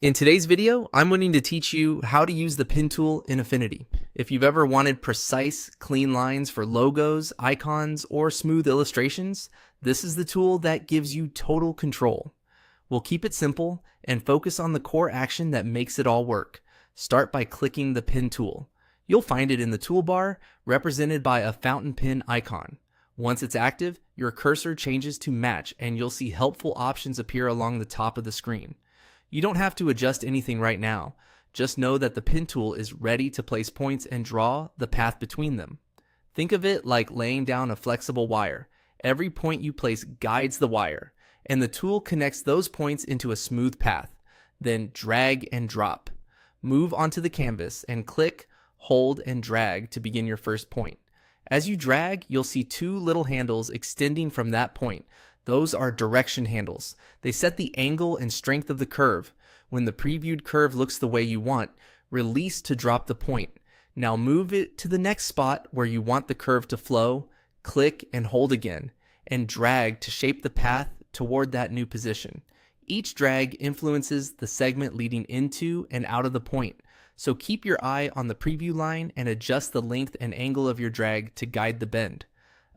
In today's video, I'm going to teach you how to use the pen tool in Affinity. If you've ever wanted precise, clean lines for logos, icons, or smooth illustrations, this is the tool that gives you total control. We'll keep it simple and focus on the core action that makes it all work. Start by clicking the pen tool. You'll find it in the toolbar, represented by a fountain pen icon. Once it's active, your cursor changes to match and you'll see helpful options appear along the top of the screen. You don't have to adjust anything right now. Just know that the pen tool is ready to place points and draw the path between them. Think of it like laying down a flexible wire. Every point you place guides the wire, and the tool connects those points into a smooth path. Then drag and drop. Move onto the canvas and click, hold, and drag to begin your first point. As you drag, you'll see two little handles extending from that point. Those are direction handles. They set the angle and strength of the curve. When the previewed curve looks the way you want, release to drop the point. Now move it to the next spot where you want the curve to flow, click and hold again, and drag to shape the path toward that new position. Each drag influences the segment leading into and out of the point, so keep your eye on the preview line and adjust the length and angle of your drag to guide the bend.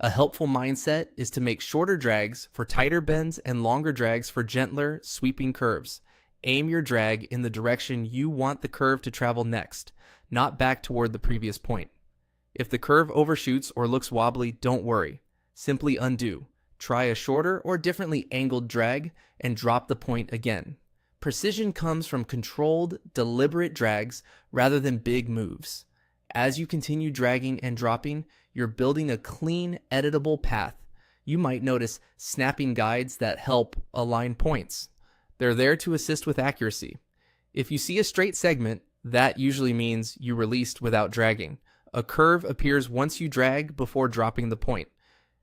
A helpful mindset is to make shorter drags for tighter bends and longer drags for gentler, sweeping curves. Aim your drag in the direction you want the curve to travel next, not back toward the previous point. If the curve overshoots or looks wobbly, don't worry. Simply undo. Try a shorter or differently angled drag and drop the point again. Precision comes from controlled, deliberate drags rather than big moves. As you continue dragging and dropping, you're building a clean, editable path. You might notice snapping guides that help align points. They're there to assist with accuracy. If you see a straight segment, that usually means you released without dragging. A curve appears once you drag before dropping the point.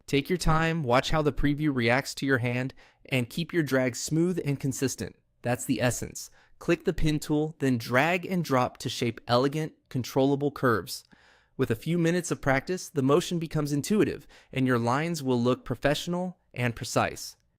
Take your time, watch how the preview reacts to your hand, and keep your drag smooth and consistent. That's the essence. Click the pen tool, then drag and drop to shape elegant, controllable curves. With a few minutes of practice, the motion becomes intuitive, and your lines will look professional and precise.